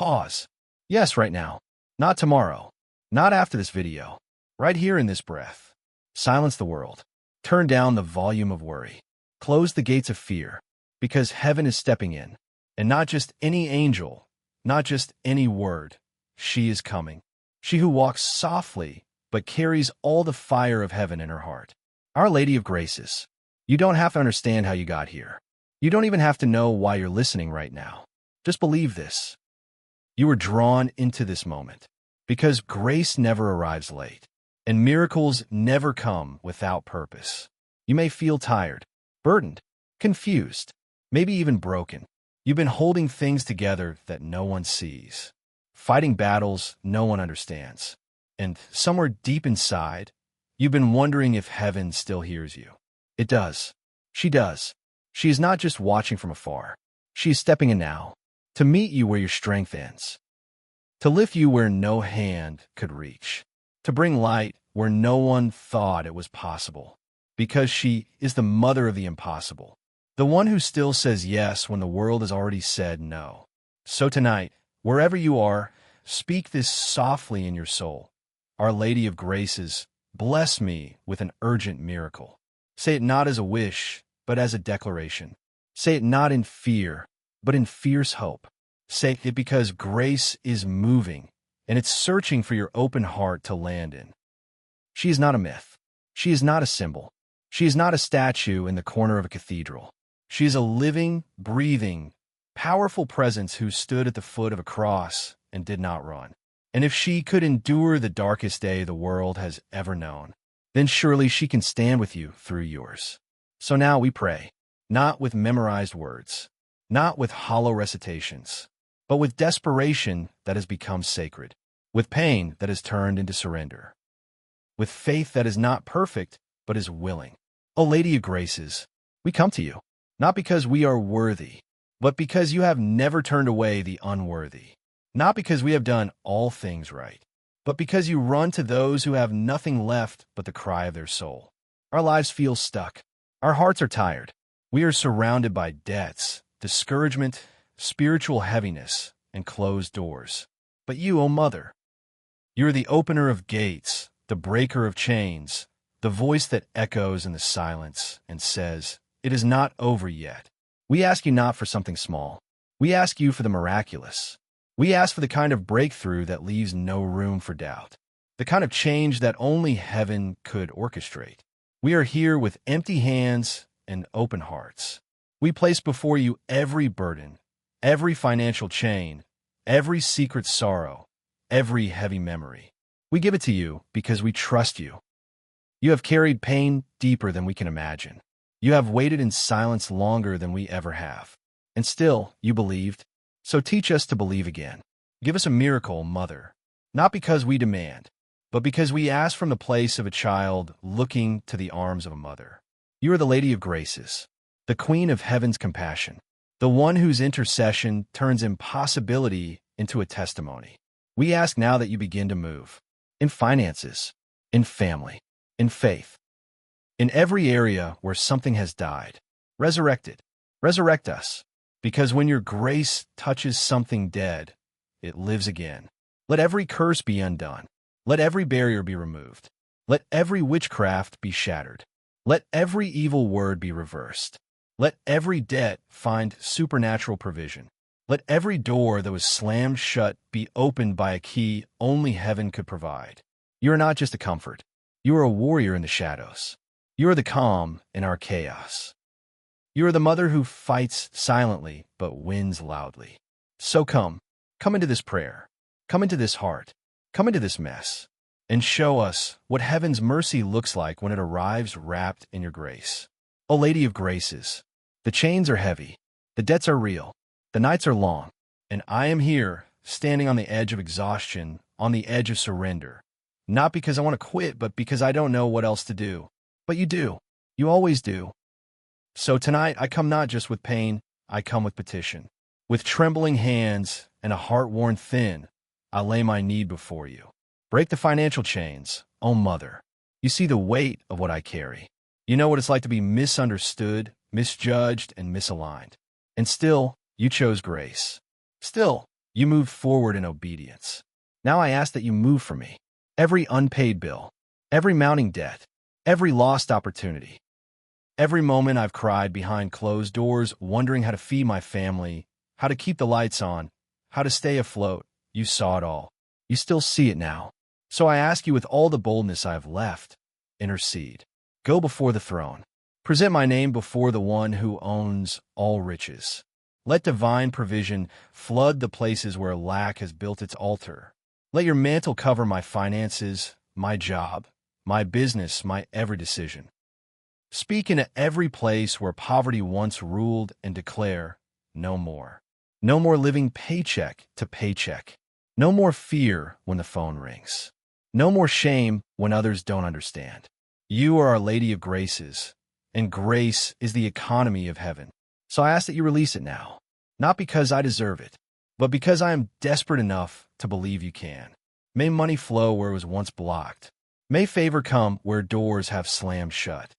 Pause. Yes, right now. Not tomorrow. Not after this video. Right here in this breath. Silence the world. Turn down the volume of worry. Close the gates of fear. Because heaven is stepping in. And not just any angel, not just any word. She is coming. She who walks softly, but carries all the fire of heaven in her heart. Our Lady of Graces. You don't have to understand how you got here. You don't even have to know why you're listening right now. Just believe this. You were drawn into this moment. Because grace never arrives late. And miracles never come without purpose. You may feel tired, burdened, confused, maybe even broken. You've been holding things together that no one sees. Fighting battles no one understands. And somewhere deep inside, you've been wondering if heaven still hears you. It does. She does. She is not just watching from afar. She is stepping in now, to meet you where your strength ends, to lift you where no hand could reach, to bring light where no one thought it was possible, because she is the mother of the impossible, the one who still says yes when the world has already said no. So tonight, wherever you are, speak this softly in your soul. Our Lady of Graces, bless me with an urgent miracle. Say it not as a wish, but as a declaration. Say it not in fear, but in fierce hope. Say it because grace is moving, and it's searching for your open heart to land in. She is not a myth. She is not a symbol. She is not a statue in the corner of a cathedral. She is a living, breathing, powerful presence who stood at the foot of a cross and did not run. And if she could endure the darkest day the world has ever known, then surely she can stand with you through yours. So now we pray, not with memorized words, not with hollow recitations, but with desperation that has become sacred, with pain that has turned into surrender, with faith that is not perfect, but is willing. O Lady of Graces, we come to you, not because we are worthy, but because you have never turned away the unworthy, not because we have done all things right, but because you run to those who have nothing left but the cry of their soul. Our lives feel stuck. Our hearts are tired. We are surrounded by debts, discouragement, spiritual heaviness, and closed doors. But you, O Mother, you are the opener of gates, the breaker of chains, the voice that echoes in the silence and says, "It is not over yet." We ask you not for something small. We ask you for the miraculous. We ask for the kind of breakthrough that leaves no room for doubt, the kind of change that only heaven could orchestrate. We are here with empty hands and open hearts. We place before you every burden, every financial chain, every secret sorrow, every heavy memory. We give it to you because we trust you. You have carried pain deeper than we can imagine. You have waited in silence longer than we ever have. And still, you believed. So teach us to believe again. Give us a miracle, Mother, not because we demand, but because we ask from the place of a child looking to the arms of a mother. You are the Lady of Graces, the Queen of Heaven's compassion, the one whose intercession turns impossibility into a testimony. We ask now that you begin to move in finances, in family, in faith, in every area where something has died. Resurrect us, because when your grace touches something dead, it lives again. Let every curse be undone. Let every barrier be removed. Let every witchcraft be shattered. Let every evil word be reversed. Let every debt find supernatural provision. Let every door that was slammed shut be opened by a key only heaven could provide. You are not just a comfort. You are a warrior in the shadows. You are the calm in our chaos. You are the mother who fights silently but wins loudly. So come into this prayer. Come into this heart. Come into this mess. And show us what heaven's mercy looks like when it arrives wrapped in your grace. O Lady of Graces, the chains are heavy. The debts are real. The nights are long. And I am here, standing on the edge of exhaustion, on the edge of surrender. Not because I want to quit, but because I don't know what else to do. But you do. You always do. So tonight, I come not just with pain, I come with petition. With trembling hands and a heart worn thin, I lay my need before you. Break the financial chains, O Mother. You see the weight of what I carry. You know what it's like to be misunderstood, misjudged, and misaligned. And still, you chose grace. Still, You moved forward in obedience. Now I ask that you move for me. Every unpaid bill, every mounting debt, every lost opportunity. Every moment I've cried behind closed doors, wondering how to feed my family, how to keep the lights on, how to stay afloat. You saw it all. You still see it now. So I ask you with all the boldness I have left, intercede. Go before the throne. Present my name before the one who owns all riches. Let divine provision flood the places where lack has built its altar. Let your mantle cover my finances, my job, my business, my every decision. Speak into every place where poverty once ruled and declare, no more. No more living paycheck to paycheck. No more fear when the phone rings. No more shame when others don't understand. You are Our Lady of Graces, and grace is the economy of heaven. So I ask that you release it now, not because I deserve it, but because I am desperate enough to believe you can. May money flow where it was once blocked. May favor come where doors have slammed shut.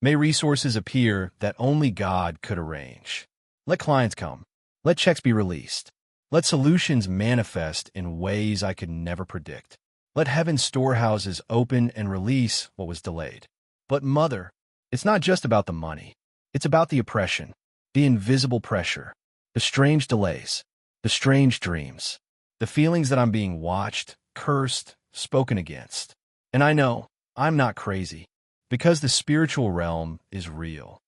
May resources appear that only God could arrange. Let clients come. Let checks be released. Let solutions manifest in ways I could never predict. Let heaven's storehouses open and release what was delayed. But Mother, it's not just about the money. It's about the oppression, the invisible pressure, the strange delays, the strange dreams, the feelings that I'm being watched, cursed, spoken against. And I know I'm not crazy, because the spiritual realm is real.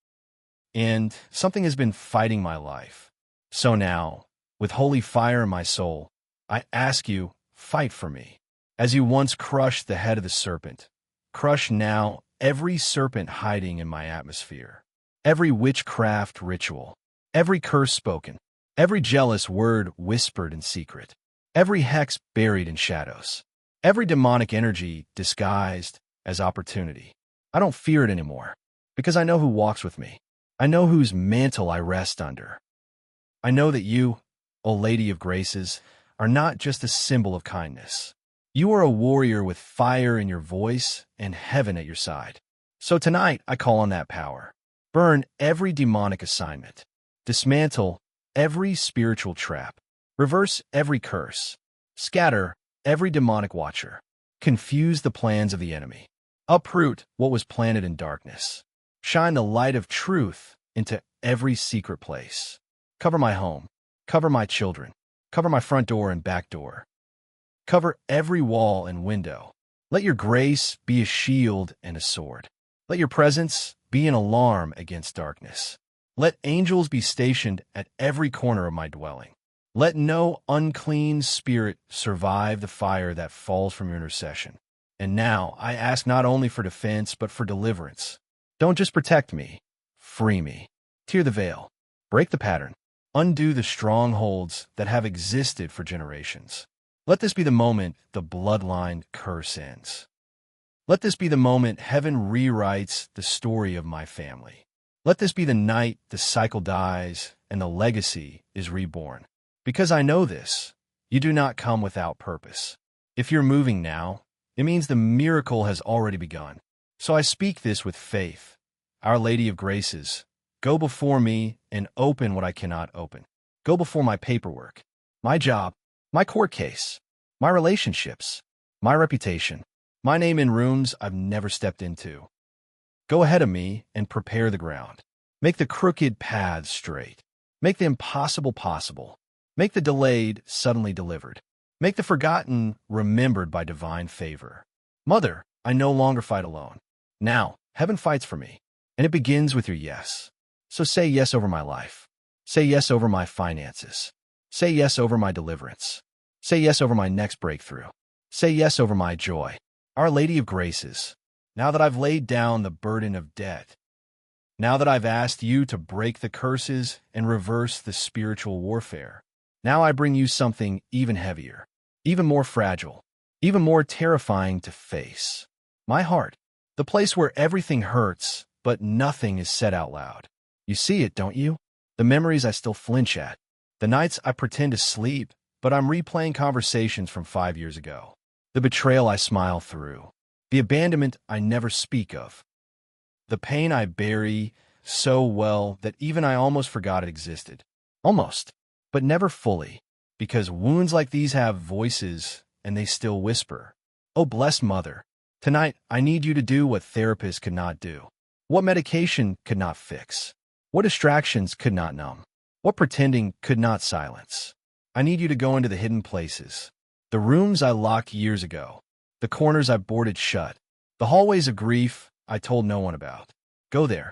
And something has been fighting my life. So now, with holy fire in my soul, I ask you, fight for me. As you once crushed the head of the serpent, crush now every serpent hiding in my atmosphere, every witchcraft ritual, every curse spoken, every jealous word whispered in secret, every hex buried in shadows, every demonic energy disguised as opportunity. I don't fear it anymore, because I know who walks with me. I know whose mantle I rest under. I know that you, O Lady of Graces, are not just a symbol of kindness. You are a warrior with fire in your voice and heaven at your side. So tonight, I call on that power. Burn every demonic assignment. Dismantle every spiritual trap. Reverse every curse. Scatter every demonic watcher. Confuse the plans of the enemy. Uproot what was planted in darkness. Shine the light of truth into every secret place. Cover my home. Cover my children. Cover my front door and back door. Cover every wall and window. Let your grace be a shield and a sword. Let your presence be an alarm against darkness. Let angels be stationed at every corner of my dwelling. Let no unclean spirit survive the fire that falls from your intercession. And now I ask not only for defense, but for deliverance. Don't just protect me. Free me. Tear the veil. Break the pattern. Undo the strongholds that have existed for generations. Let this be the moment the bloodline curse ends. Let this be the moment heaven rewrites the story of my family. Let this be the night the cycle dies and the legacy is reborn. Because I know this, you do not come without purpose. If you're moving now, it means the miracle has already begun. So I speak this with faith. Our Lady of Graces, go before me and open what I cannot open. Go before my paperwork, my job, my court case, my relationships, my reputation, my name in rooms I've never stepped into. Go ahead of me and prepare the ground. Make the crooked paths straight. Make the impossible possible. Make the delayed suddenly delivered. Make the forgotten remembered by divine favor. Mother, I no longer fight alone. Now, heaven fights for me, and it begins with your yes. So say yes over my life. Say yes over my finances. Say yes over my deliverance. Say yes over my next breakthrough. Say yes over my joy. Our Lady of Graces, now that I've laid down the burden of debt, now that I've asked you to break the curses and reverse the spiritual warfare, now I bring you something even heavier, even more fragile, even more terrifying to face. My heart, the place where everything hurts, but nothing is said out loud. You see it, don't you? The memories I still flinch at. The nights I pretend to sleep, but I'm replaying conversations from 5 years ago. The betrayal I smile through. The abandonment I never speak of. The pain I bury so well that even I almost forgot it existed. Almost, but never fully. Because wounds like these have voices, and they still whisper. Oh, blessed mother, tonight I need you to do what therapists could not do, what medication could not fix, what distractions could not numb, what pretending could not silence. I need you to go into the hidden places, the rooms I locked years ago, the corners I boarded shut, the hallways of grief I told no one about. Go there.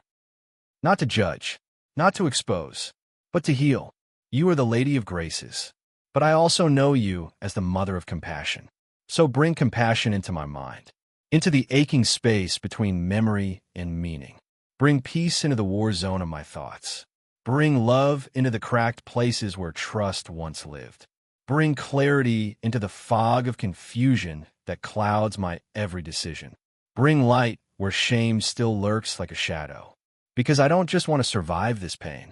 Not to judge, not to expose, but to heal. You are the Lady of Graces, but I also know you as the Mother of Compassion. So bring compassion into my mind, into the aching space between memory and meaning. Bring peace into the war zone of my thoughts. Bring love into the cracked places where trust once lived. Bring clarity into the fog of confusion that clouds my every decision. Bring light where shame still lurks like a shadow. Because I don't just want to survive this pain.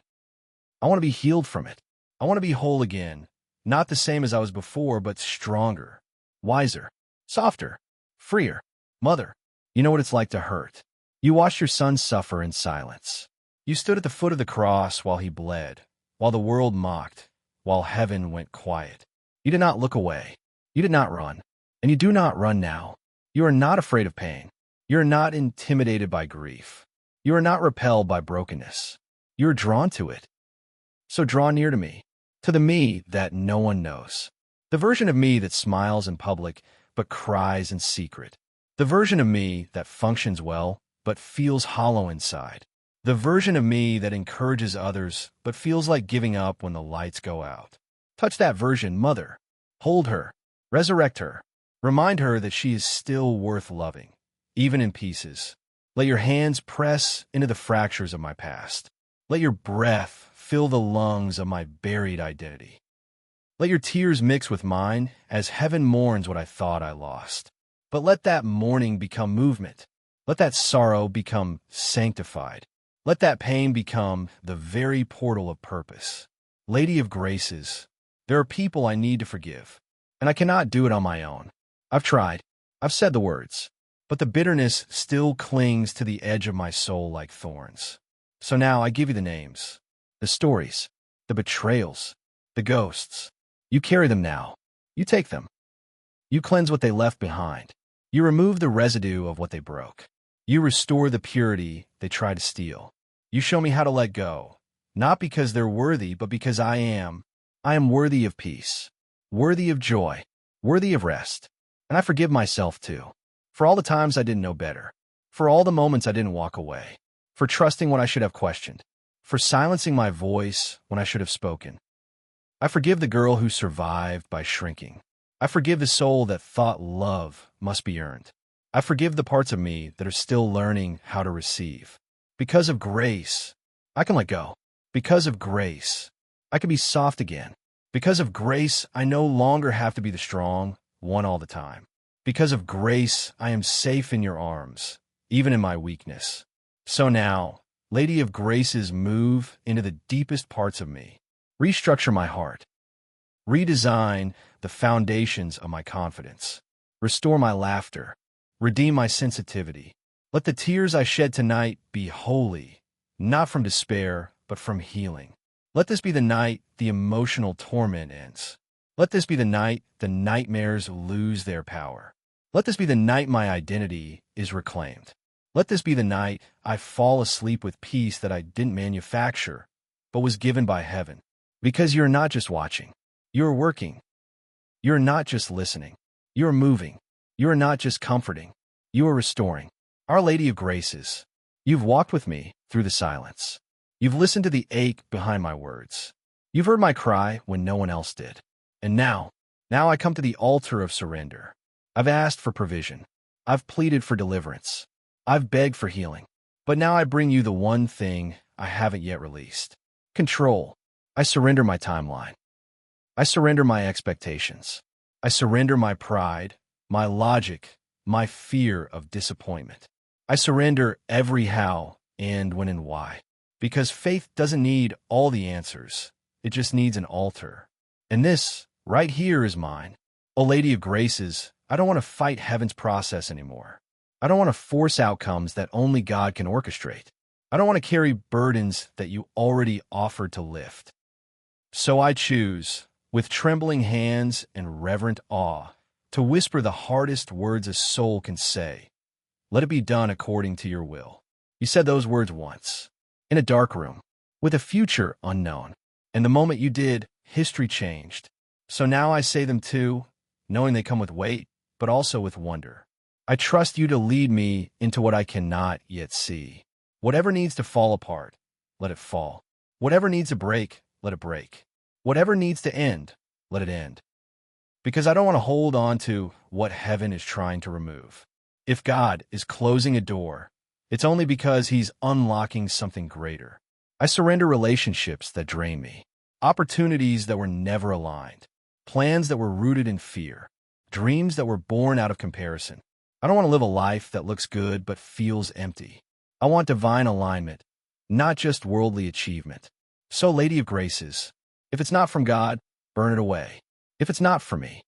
I want to be healed from it. I want to be whole again, not the same as I was before, but stronger, wiser, softer, freer. Mother, you know what it's like to hurt. You watched your son suffer in silence. You stood at the foot of the cross while he bled, while the world mocked, while heaven went quiet. You did not look away. You did not run. And you do not run now. You are not afraid of pain. You are not intimidated by grief. You are not repelled by brokenness. You are drawn to it. So draw near to me, to the me that no one knows. The version of me that smiles in public but cries in secret. The version of me that functions well but feels hollow inside. The version of me that encourages others but feels like giving up when the lights go out. Touch that version, Mother. Hold her. Resurrect her. Remind her that she is still worth loving, even in pieces. Let your hands press into the fractures of my past. Let your breath fill the lungs of my buried identity. Let your tears mix with mine as heaven mourns what I thought I lost. But let that mourning become movement. Let that sorrow become sanctified. Let that pain become the very portal of purpose. Lady of Graces, there are people I need to forgive, and I cannot do it on my own. I've tried. I've said the words, but the bitterness still clings to the edge of my soul like thorns. So now I give you the names, the stories, the betrayals, the ghosts. You carry them now. You take them. You cleanse what they left behind. You remove the residue of what they broke. You restore the purity they tried to steal. You show me how to let go, not because they're worthy, but because I am. I am worthy of peace, worthy of joy, worthy of rest. And I forgive myself too, for all the times I didn't know better, for all the moments I didn't walk away, for trusting when I should have questioned, for silencing my voice when I should have spoken. I forgive the girl who survived by shrinking. I forgive the soul that thought love must be earned. I forgive the parts of me that are still learning how to receive. Because of grace, I can let go. Because of grace, I can be soft again. Because of grace, I no longer have to be the strong one all the time. Because of grace, I am safe in your arms, even in my weakness. So now, Lady of Graces, move into the deepest parts of me. Restructure my heart. Redesign the foundations of my confidence. Restore my laughter. Redeem my sensitivity. Let the tears I shed tonight be holy, not from despair, but from healing. Let this be the night the emotional torment ends. Let this be the night the nightmares lose their power. Let this be the night my identity is reclaimed. Let this be the night I fall asleep with peace that I didn't manufacture, but was given by heaven. Because you're not just watching. You're working. You're not just listening. You're moving. You're not just comforting. You are restoring. Our Lady of Graces, you've walked with me through the silence. You've listened to the ache behind my words. You've heard my cry when no one else did. And now I come to the altar of surrender. I've asked for provision. I've pleaded for deliverance. I've begged for healing. But now I bring you the one thing I haven't yet released. Control. I surrender my timeline. I surrender my expectations. I surrender my pride, my logic, my fear of disappointment. I surrender every how and when and why. Because faith doesn't need all the answers. It just needs an altar. And this, right here, is mine. O Lady of Graces, I don't want to fight heaven's process anymore. I don't want to force outcomes that only God can orchestrate. I don't want to carry burdens that you already offered to lift. So I choose, with trembling hands and reverent awe, to whisper the hardest words a soul can say. Let it be done according to your will. You said those words once, in a dark room, with a future unknown. And the moment you did, history changed. So now I say them too, knowing they come with weight, but also with wonder. I trust you to lead me into what I cannot yet see. Whatever needs to fall apart, let it fall. Whatever needs to break, let it break. Whatever needs to end, let it end. Because I don't want to hold on to what heaven is trying to remove. If God is closing a door, it's only because he's unlocking something greater. I surrender relationships that drain me, opportunities that were never aligned, plans that were rooted in fear, dreams that were born out of comparison. I don't want to live a life that looks good but feels empty. I want divine alignment, not just worldly achievement. So, Lady of Graces, if it's not from God, burn it away. If it's not for me,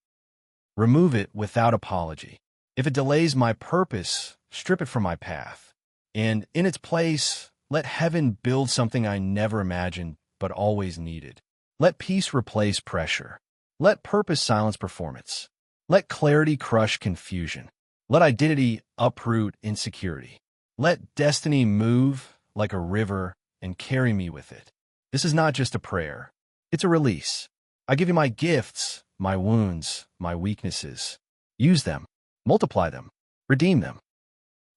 remove it without apology. If it delays my purpose, strip it from my path. And in its place, let heaven build something I never imagined but always needed. Let peace replace pressure. Let purpose silence performance. Let clarity crush confusion. Let identity uproot insecurity. Let destiny move like a river and carry me with it. This is not just a prayer. It's a release. I give you my gifts, my wounds, my weaknesses. Use them. Multiply them. Redeem them.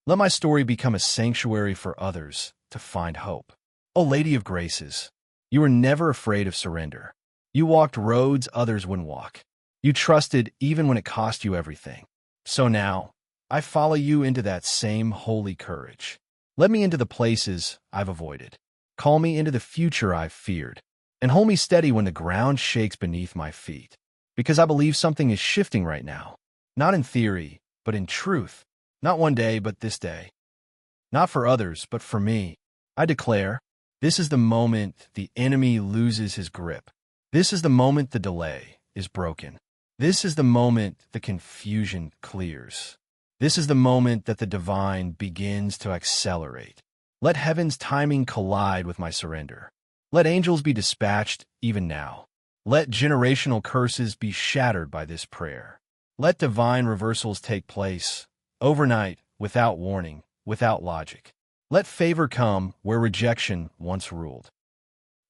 Let my story become a sanctuary for others to find hope. O Lady of Graces, you were never afraid of surrender. You walked roads others wouldn't walk. You trusted even when it cost you everything. So now, I follow you into that same holy courage. Let me into the places I've avoided. Call me into the future I've feared. And hold me steady when the ground shakes beneath my feet. Because I believe something is shifting right now. Not in theory, but in truth. Not one day, but this day. Not for others, but for me. I declare, this is the moment the enemy loses his grip. This is the moment the delay is broken. This is the moment the confusion clears. This is the moment that the divine begins to accelerate. Let heaven's timing collide with my surrender. Let angels be dispatched even now. Let generational curses be shattered by this prayer. Let divine reversals take place, overnight, without warning, without logic. Let favor come where rejection once ruled.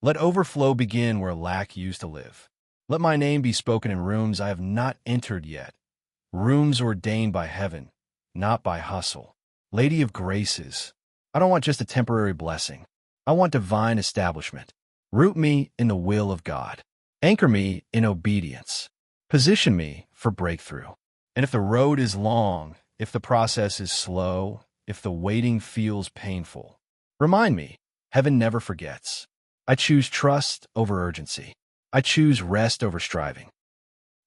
Let overflow begin where lack used to live. Let my name be spoken in rooms I have not entered yet, rooms ordained by heaven, not by hustle. Lady of Graces, I don't want just a temporary blessing. I want divine establishment. Root me in the will of God. Anchor me in obedience. Position me for breakthrough. And if the road is long, if the process is slow, if the waiting feels painful, remind me, heaven never forgets. I choose trust over urgency. I choose rest over striving.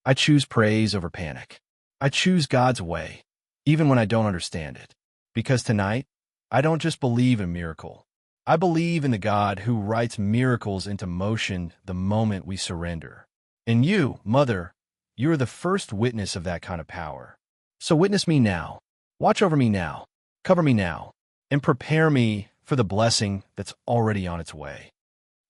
I choose praise over panic. I choose God's way, even when I don't understand it. Because tonight, I don't just believe in a miracle. I believe in the God who writes miracles into motion the moment we surrender. And you, Mother, you are the first witness of that kind of power. So witness me now. Watch over me now. Cover me now. And prepare me for the blessing that's already on its way.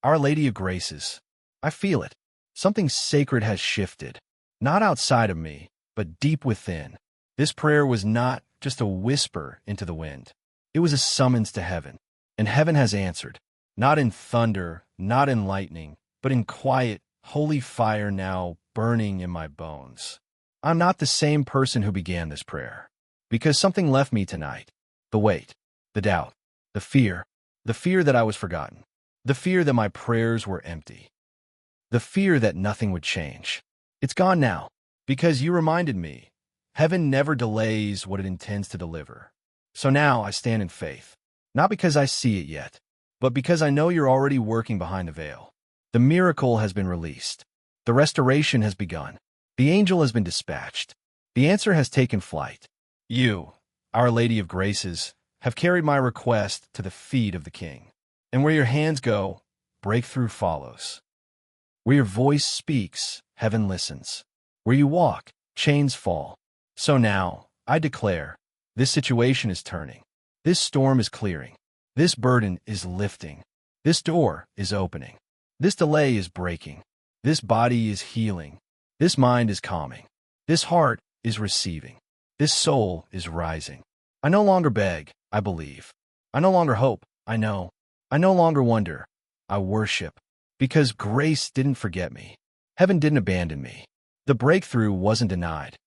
Our Lady of Graces, I feel it. Something sacred has shifted. Not outside of me, but deep within. This prayer was not just a whisper into the wind. It was a summons to heaven. And heaven has answered. Not in thunder, not in lightning, but in quiet, holy fire now burning in my bones. I'm not the same person who began this prayer. Because something left me tonight. The weight, the doubt, the fear that I was forgotten. The fear that my prayers were empty. The fear that nothing would change. It's gone now. Because you reminded me, heaven never delays what it intends to deliver. So now I stand in faith. Not because I see it yet, but because I know you're already working behind the veil. The miracle has been released. The restoration has begun. The angel has been dispatched. The answer has taken flight. You, Our Lady of Graces, have carried my request to the feet of the King. And where your hands go, breakthrough follows. Where your voice speaks, heaven listens. Where you walk, chains fall. So now, I declare, this situation is turning. This storm is clearing. This burden is lifting. This door is opening. This delay is breaking. This body is healing. This mind is calming. This heart is receiving. This soul is rising. I no longer beg, I believe. I no longer hope, I know. I no longer wonder, I worship. Because grace didn't forget me. Heaven didn't abandon me. The breakthrough wasn't denied.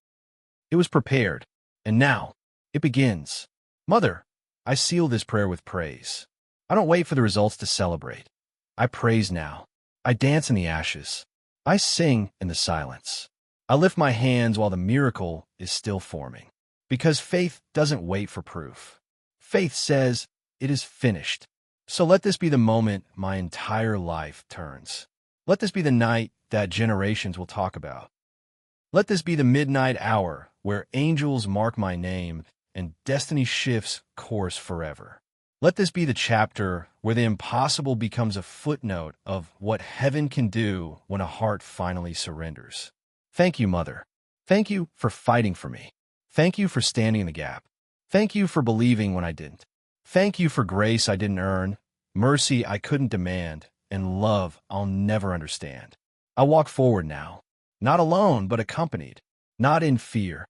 It was prepared. And now, it begins. Mother, I seal this prayer with praise. I don't wait for the results to celebrate. I praise now. I dance in the ashes. I sing in the silence. I lift my hands while the miracle is still forming. Because faith doesn't wait for proof. Faith says, it is finished. So let this be the moment my entire life turns. Let this be the night that generations will talk about. Let this be the midnight hour where angels mark my name and destiny shifts course forever. Let this be the chapter where the impossible becomes a footnote of what heaven can do when a heart finally surrenders. Thank you, Mother. Thank you for fighting for me. Thank you for standing in the gap. Thank you for believing when I didn't. Thank you for grace I didn't earn, mercy I couldn't demand, and love I'll never understand. I walk forward now, not alone but accompanied, not in fear,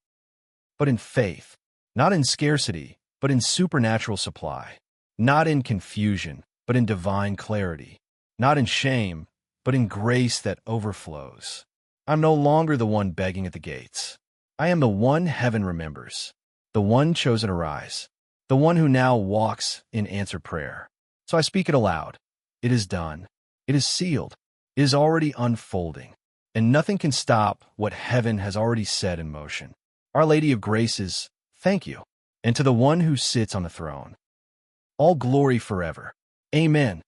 but in faith, not in scarcity, but in supernatural supply, not in confusion, but in divine clarity, not in shame, but in grace that overflows. I'm no longer the one begging at the gates. I am the one heaven remembers, the one chosen to rise, the one who now walks in answered prayer. So I speak it aloud. It is done. It is sealed. It is already unfolding. And nothing can stop what heaven has already set in motion. Our Lady of Graces, thank you. And to the one who sits on the throne, all glory forever. Amen.